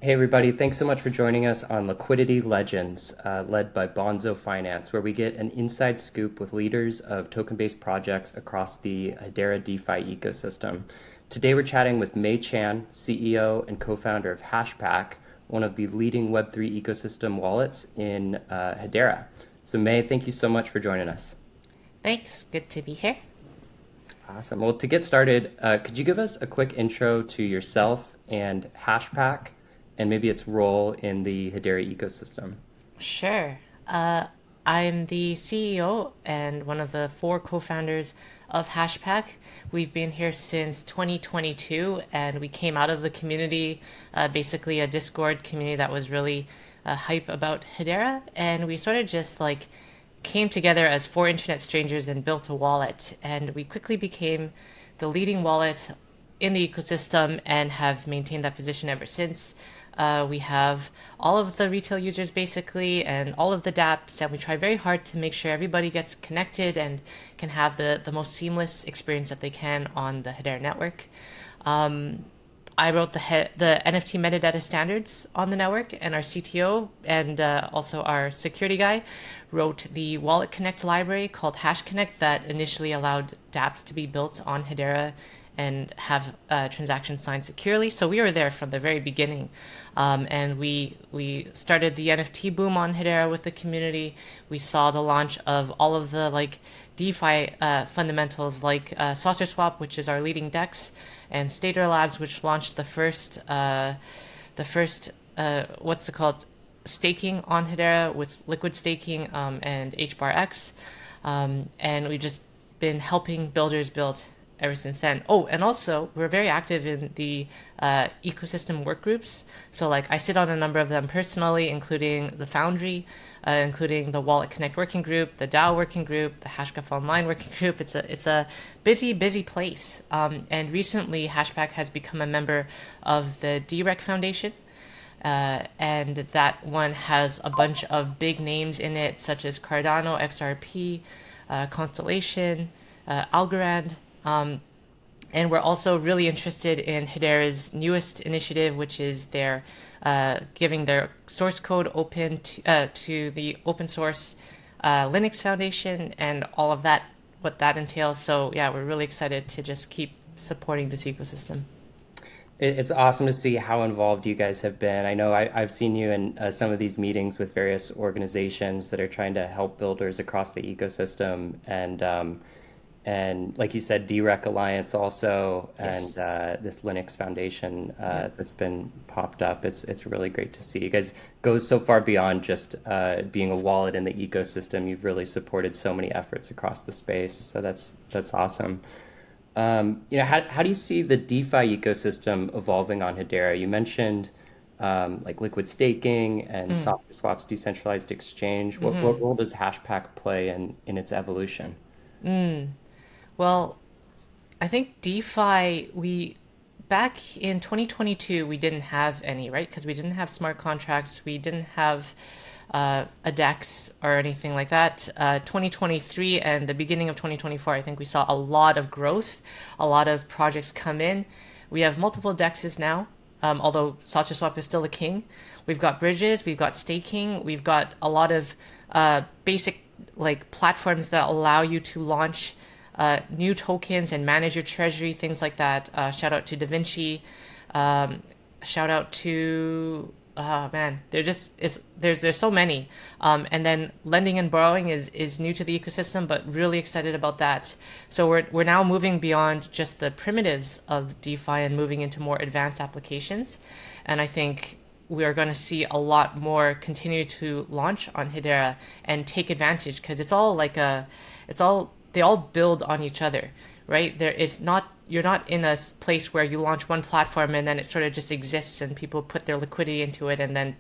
Hey everybody, thanks so much for joining us on Liquidity Legends, led by Bonzo Finance, where we get an inside scoop with leaders of token-based projects across the Hedera DeFi ecosystem. Today we're chatting with Mei Chan, CEO and co-founder of HashPack, one of the leading Web3 ecosystem wallets in Hedera. So Mei, thank you so much for joining us. Thanks. Good to be here. Awesome. Well, to get started, could you give us a quick intro to yourself and HashPack and maybe its role in the Hedera ecosystem? Sure. I'm the CEO and one of the four co-founders of HashPack. We've been here since 2022, and we came out of the community, basically a Discord community that was really hype about Hedera, and we sort of just like came together as four internet strangers and built a wallet, and we quickly became the leading wallet in the ecosystem and have maintained that position ever since. We have all of the retail users basically and all of the dApps, and we try very hard to make sure everybody gets connected and can have the most seamless experience that they can on the Hedera network. I wrote the NFT metadata standards on the network, and our CTO and also our security guy wrote the Wallet Connect library called Hash Connect that initially allowed dApps to be built on Hedera and have transactions signed securely. So we were there from the very beginning, and we started the NFT boom on Hedera with the community. We saw the launch of all of the like DeFi fundamentals like Saucer Swap, which is our leading DEX, and Stater Labs, which launched the first what's it called, staking on Hedera with liquid staking and HBAR-X, and we've just been helping builders build ever since then. Oh, and also we're very active in the ecosystem work groups. So like I sit on a number of them personally, including the Foundry, including the Wallet Connect working group, the DAO working group, the Hashgraph Online working group. It's a busy place. And recently HashPack has become a member of the DREC Foundation. And that one has a bunch of big names in it, such as Cardano, XRP, Constellation, Algorand. And we're also really interested in Hedera's newest initiative, which is their giving their source code open to the open source Linux Foundation and all of that, what that entails. So yeah, we're really excited to just keep supporting this ecosystem. It's awesome to see how involved you guys have been. I know I've seen you in some of these meetings with various organizations that are trying to help builders across the ecosystem, and like you said, DREC Alliance also, and Yes. this Linux Foundation Yeah. that's been popped up. It's really great to see. You guys go so far beyond just being a wallet in the ecosystem. You've really supported so many efforts across the space. So that's awesome. How do you see the DeFi ecosystem evolving on Hedera? You mentioned like liquid staking and Mm. software swaps, decentralized exchange. What Mm-hmm. role does Hashpack play in its evolution? Mm. Well, I think DeFi, we back in 2022 we didn't have any, right? Because we didn't have smart contracts, we didn't have a DEX or anything like that. 2023 and the beginning of 2024, I think we saw a lot of growth, a lot of projects come in. We have multiple DEXs now, although SaucerSwap is still the king. We've got bridges, we've got staking, we've got a lot of basic like platforms that allow you to launch new tokens and manage your treasury, things like that. Shout out to DaVinci. Shout out to man, there's so many. And then lending and borrowing is new to the ecosystem, but really excited about that. So we're now moving beyond just the primitives of DeFi and moving into more advanced applications. And I think we are going to see a lot more continue to launch on Hedera and take advantage because it's all they all build on each other, right? There is not You're not in a place where you launch one platform and then it sort of just exists and people put their liquidity into it and then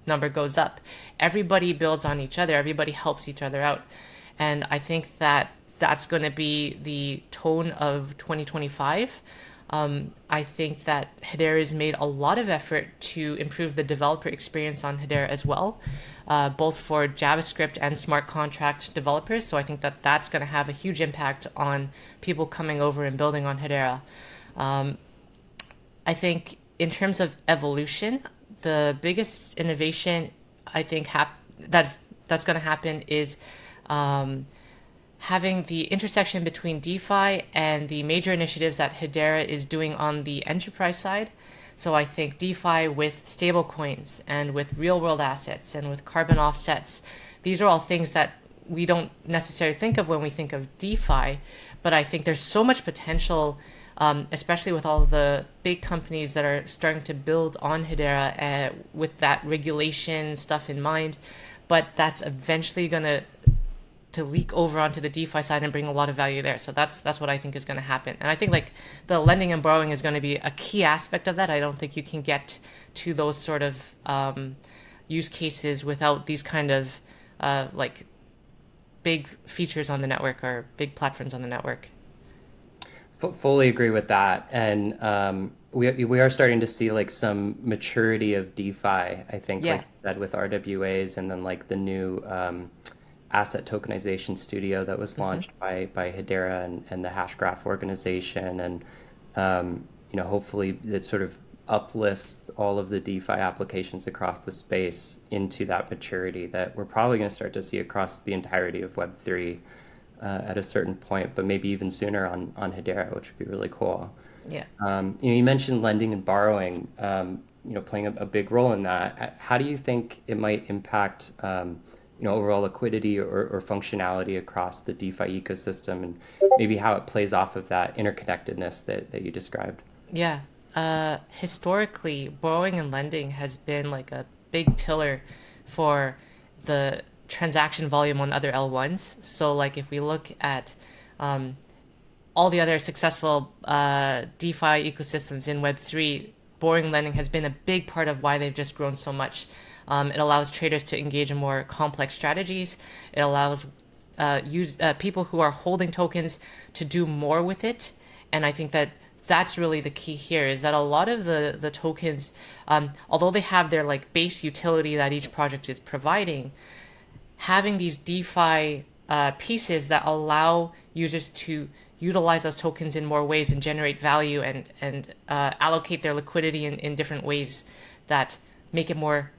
number goes up. Everybody builds on each other. Everybody helps each other out, and I think that that's going to be the tone of 2025. I think that Hedera has made a lot of effort to improve the developer experience on Hedera as well, both for JavaScript and smart contract developers. So I think that that's going to have a huge impact on people coming over and building on Hedera. I think in terms of evolution, the biggest innovation I think that's going to happen is um, having the intersection between DeFi and the major initiatives that Hedera is doing on the enterprise side. So I think DeFi with stablecoins and with real world assets and with carbon offsets, these are all things that we don't necessarily think of when we think of DeFi, but I think there's so much potential, especially with all of the big companies that are starting to build on Hedera with that regulation stuff in mind. But that's eventually going to leak over onto the DeFi side and bring a lot of value there. So that's what I think is going to happen. And I think like the lending and borrowing is going to be a key aspect of that. I don't think you can get to those sort of use cases without these kind of like big features on the network or big platforms on the network. Fully agree with that. And we are starting to see like some maturity of DeFi, I think, like Yeah. you said, with RWAs and then like the new asset tokenization studio that was Hmm. launched by Hedera and the Hashgraph organization. And hopefully it sort of uplifts all of the DeFi applications across the space into that maturity that we're probably going to start to see across the entirety of Web3 at a certain point, but maybe even sooner on Hedera, which would be really cool. Yeah. You mentioned lending and borrowing, playing a big role in that. How do you think it might impact, overall liquidity or functionality across the DeFi ecosystem, and maybe how it plays off of that interconnectedness that you described? Yeah. Historically, borrowing and lending has been like a big pillar for the transaction volume on other L1s. So, like, if we look at um, all the other successful DeFi ecosystems in Web3, borrowing and lending has been a big part of why they've just grown so much. It allows traders to engage in more complex strategies. It allows people who are holding tokens to do more with it. And I think that that's really the key here is that a lot of the tokens, although they have their like base utility that each project is providing, having these DeFi pieces that allow users to utilize those tokens in more ways and generate value and allocate their liquidity in different ways that make it more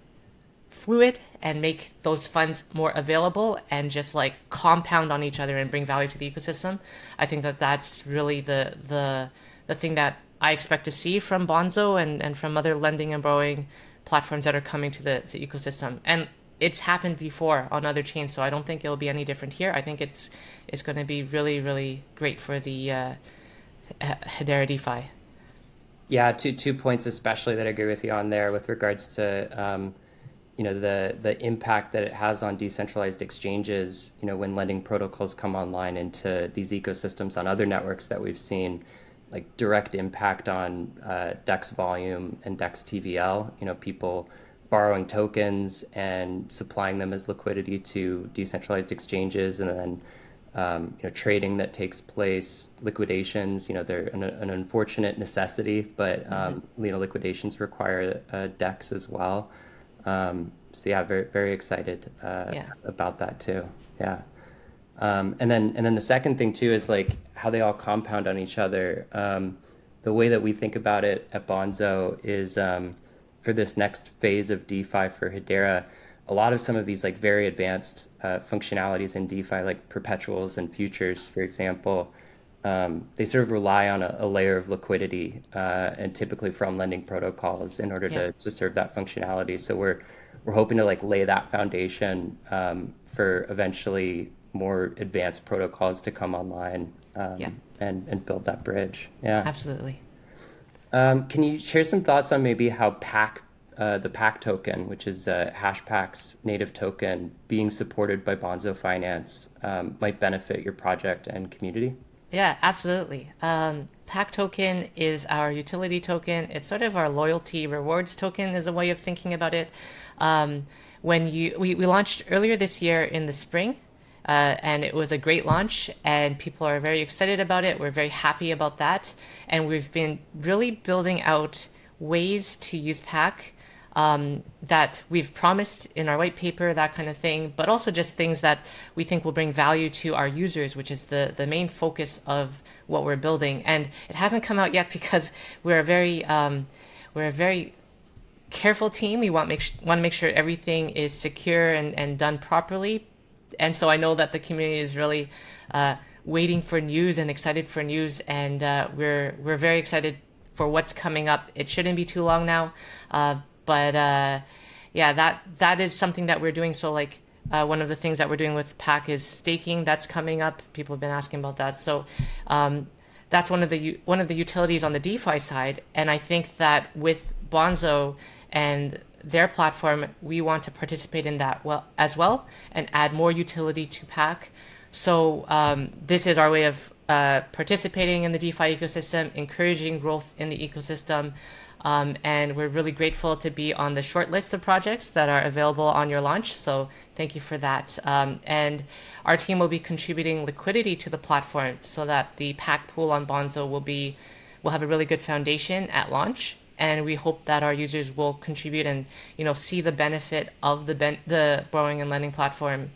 fluid and make those funds more available and just like compound on each other and bring value to the ecosystem. I think that that's really the thing that I expect to see from Bonzo and from other lending and borrowing platforms that are coming to the ecosystem. And it's happened before on other chains, so I don't think it'll be any different here. I think it's going to be really, really great for the Hedera DeFi. Yeah, two points especially that I agree with you on there with regards to the impact that it has on decentralized exchanges, when lending protocols come online into these ecosystems on other networks that we've seen, like direct impact on DEX volume and DEX TVL, people borrowing tokens and supplying them as liquidity to decentralized exchanges, and then trading that takes place, liquidations, they're an unfortunate necessity, but liquidations require DEX as well. So yeah, very very excited Yeah. about that too. Yeah. And then the second thing too is like how they all compound on each other. The way that we think about it at Bonzo is for this next phase of DeFi for Hedera, a lot of some of these like very advanced functionalities in DeFi, like perpetuals and futures, for example, they sort of rely on a layer of liquidity and typically from lending protocols in order Yeah. to serve that functionality. So we're hoping to like lay that foundation for eventually more advanced protocols to come online Yeah. and build that bridge. Yeah. Absolutely. Can you share some thoughts on maybe how the Pack token, which is HashPack's native token, being supported by Bonzo Finance, might benefit your project and community? Yeah, absolutely. Pack token is our utility token. It's sort of our loyalty rewards token, is a way of thinking about it. We launched earlier this year in the spring, and it was a great launch, and people are very excited about it. We're very happy about that, and we've been really building out ways to use Pack that we've promised in our white paper, that kind of thing, but also just things that we think will bring value to our users, which is the main focus of what we're building. And it hasn't come out yet because we're a very careful team. We want to make sure everything is secure and done properly. And so I know that the community is really waiting for news and excited for news, and we're very excited for what's coming up. It shouldn't be too long now, but yeah, that is something that we're doing. So like one of the things that we're doing with Pack is staking. That's coming up. People have been asking about that. So that's one of the utilities on the DeFi side. And I think that with Bonzo and their platform, we want to participate in that as well and add more utility to Pack. So this is our way of participating in the DeFi ecosystem, encouraging growth in the ecosystem. And we're really grateful to be on the short list of projects that are available on your launch. So thank you for that. And our team will be contributing liquidity to the platform so that the Pack pool on Bonzo will have a really good foundation at launch. And we hope that our users will contribute and see the benefit of the borrowing and lending platform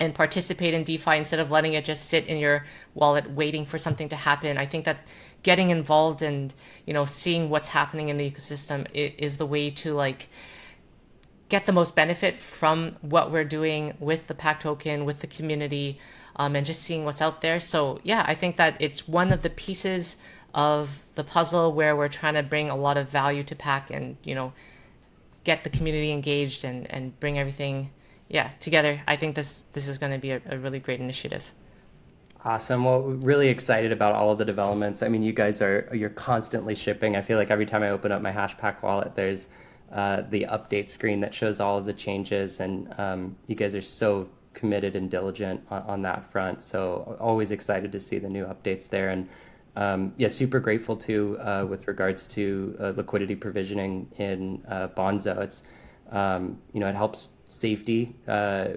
and participate in DeFi instead of letting it just sit in your wallet waiting for something to happen. I think that getting involved and seeing what's happening in the ecosystem is the way to like get the most benefit from what we're doing with the Pack token, with the community, and just seeing what's out there. So yeah, I think that it's one of the pieces of the puzzle where we're trying to bring a lot of value to Pack and get the community engaged and bring everything together. I think this is going to be a really great initiative. Awesome. Well, we're really excited about all of the developments. I mean, you're constantly shipping. I feel like every time I open up my HashPack wallet, there's the update screen that shows all of the changes, and you guys are so committed and diligent on that front. So always excited to see the new updates there, and super grateful too with regards to liquidity provisioning in Bonzo. It's it helps safety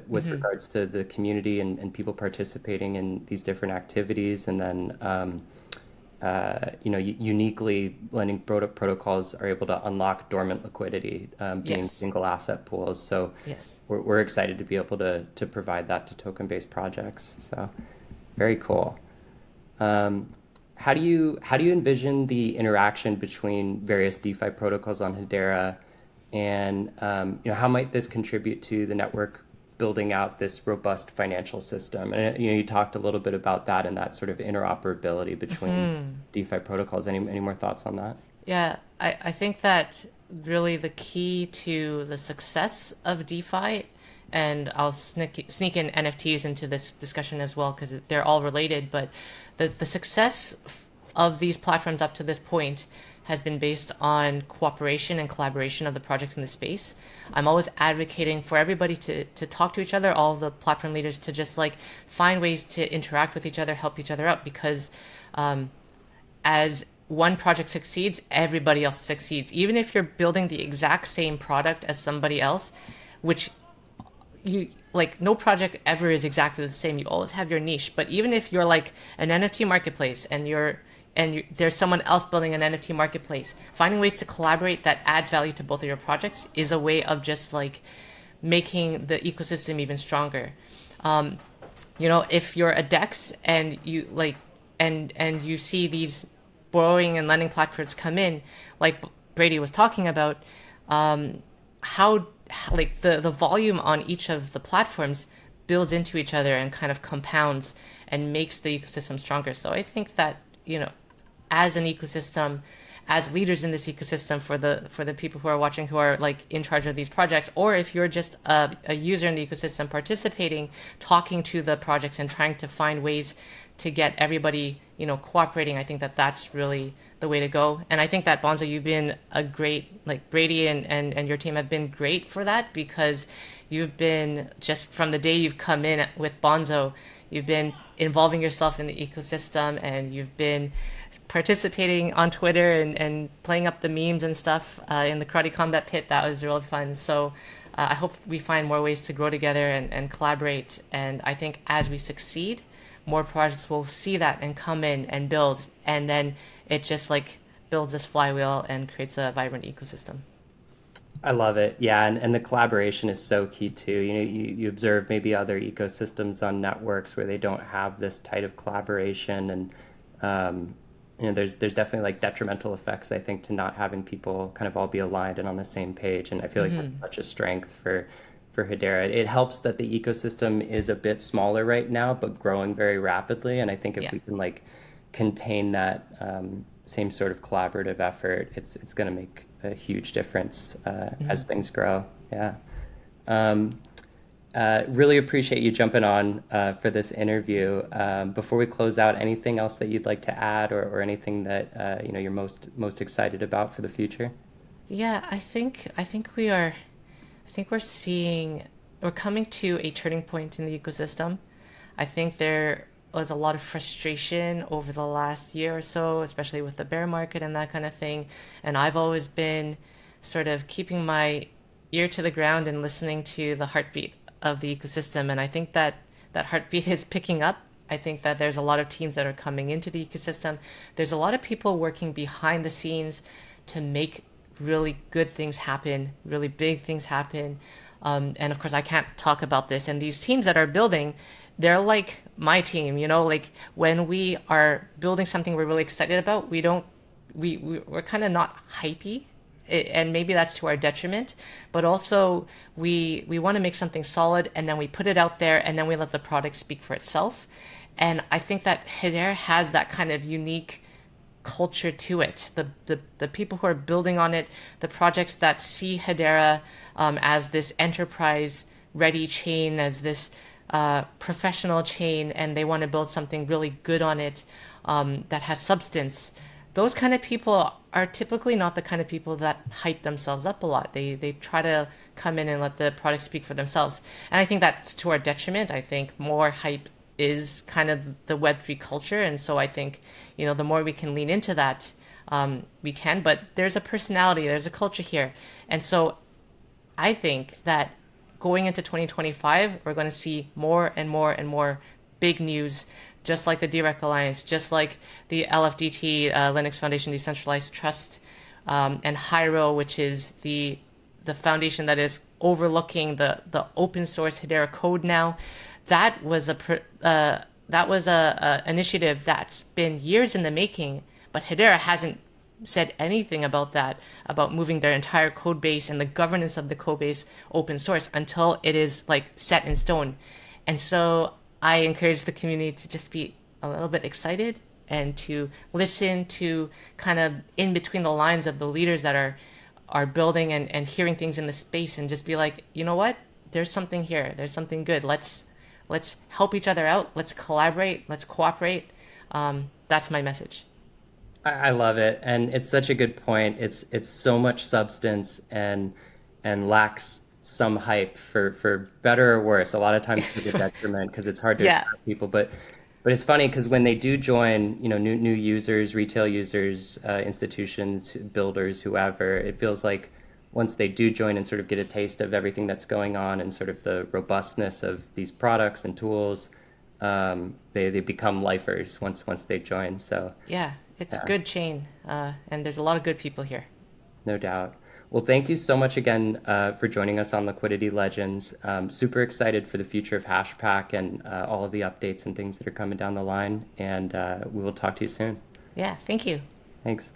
with regards to the community and people participating in these different activities, and then uniquely lending protocols are able to unlock dormant liquidity, being single asset pools. So we're excited to be able to provide that to token-based projects. So very cool. How do you envision the interaction between various DeFi protocols on Hedera? And how might this contribute to the network building out this robust financial system? And you talked a little bit about that and that sort of interoperability between DeFi protocols. Any more thoughts on that? Yeah, I think that really the key to the success of DeFi, and I'll sneak in NFTs into this discussion as well because they're all related, but the success of these platforms up to this point has been based on cooperation and collaboration of the projects in the space. I'm always advocating for everybody to talk to each other, all the platform leaders, to just like find ways to interact with each other, help each other out, because as one project succeeds, everybody else succeeds. Even if you're building the exact same product as somebody else, which no project ever is exactly the same. You always have your niche. But even if you're like an NFT marketplace and there's someone else building an NFT marketplace, finding ways to collaborate that adds value to both of your projects is a way of just like making the ecosystem even stronger. If you're a DEX and you and you see these borrowing and lending platforms come in, like Brady was talking about, how the volume on each of the platforms builds into each other and kind of compounds and makes the ecosystem stronger. So I think that as an ecosystem, as leaders in this ecosystem, for the people who are watching who are like in charge of these projects, or if you're just a user in the ecosystem participating, talking to the projects and trying to find ways to get everybody cooperating, I think that that's really the way to go. And I think that Bonzo, you've been a great, like Brady and your team have been great for that, because you've been, just from the day you've come in with Bonzo, you've been involving yourself in the ecosystem, and you've been participating on Twitter and playing up the memes and stuff in the Karate Combat Pit. That was really fun. So I hope we find more ways to grow together and collaborate. And I think as we succeed, more projects will see that and come in and build. And then it just like builds this flywheel and creates a vibrant ecosystem. I love it. Yeah, and the collaboration is so key too. You observe maybe other ecosystems on networks where they don't have this type of collaboration, and there's definitely like detrimental effects, I think, to not having people kind of all be aligned and on the same page. And I feel like that's such a strength for Hedera. It helps that the ecosystem is a bit smaller right now, but growing very rapidly. And I think if Yeah. we can like contain that same sort of collaborative effort, it's going to make a huge difference as things grow. Yeah. Um, really appreciate you jumping on for this interview. Before we close out, anything else that you'd like to add, or anything that you're most excited about for the future? Yeah, I think we're coming to a turning point in the ecosystem. I think there was a lot of frustration over the last year or so, especially with the bear market and that kind of thing. And I've always been sort of keeping my ear to the ground and listening to the heartbeat of the ecosystem. And I think that that heartbeat is picking up. I think that there's a lot of teams that are coming into the ecosystem. There's a lot of people working behind the scenes to make really good things happen, really big things happen. And of course, I can't talk about this. And these teams that are building, they're like my team, like when we are building something we're really excited about, we're kind of not hypey. And maybe that's to our detriment, but also we want to make something solid, and then we put it out there, and then we let the product speak for itself. And I think that Hedera has that kind of unique culture to it. The people who are building on it, the projects that see Hedera as this enterprise ready chain, as this professional chain, and they want to build something really good on it that has substance. Those kind of people are typically not the kind of people that hype themselves up a lot. They try to come in and let the product speak for themselves. And I think that's to our detriment. I think more hype is kind of the Web3 culture. And so I think, the more we can lean into that, we can. But there's a personality, there's a culture here. And so I think that going into 2025, we're going to see more and more and more big news, just like the DREC Alliance, just like the LFDT, Linux Foundation Decentralized Trust, and Hyro, which is the foundation that is overlooking the open source Hedera code now. That was a initiative that's been years in the making, but Hedera hasn't said anything about that, about moving their entire code base and the governance of the code base open source until it is like set in stone. And so I encourage the community to just be a little bit excited and to listen to kind of in between the lines of the leaders that are building and hearing things in the space, and just be like, you know what? There's something here. There's something good. Let's help each other out. Let's collaborate. Let's cooperate. That's my message. I love it, and it's such a good point. It's so much substance and lacks some hype for better or worse. A lot of times to the detriment, because it's hard to Yeah. attract people. But it's funny because when they do join, new users, retail users, institutions, builders, whoever, it feels like once they do join and sort of get a taste of everything that's going on and sort of the robustness of these products and tools, they become lifers once they join. So Yeah. It's a yeah, good chain. And there's a lot of good people here. no doubt. Well, thank you so much again for joining us on Liquidity Legends. Super excited for the future of HashPack and all of the updates and things that are coming down the line. And we will talk to you soon. Yeah. Thank you. Thanks.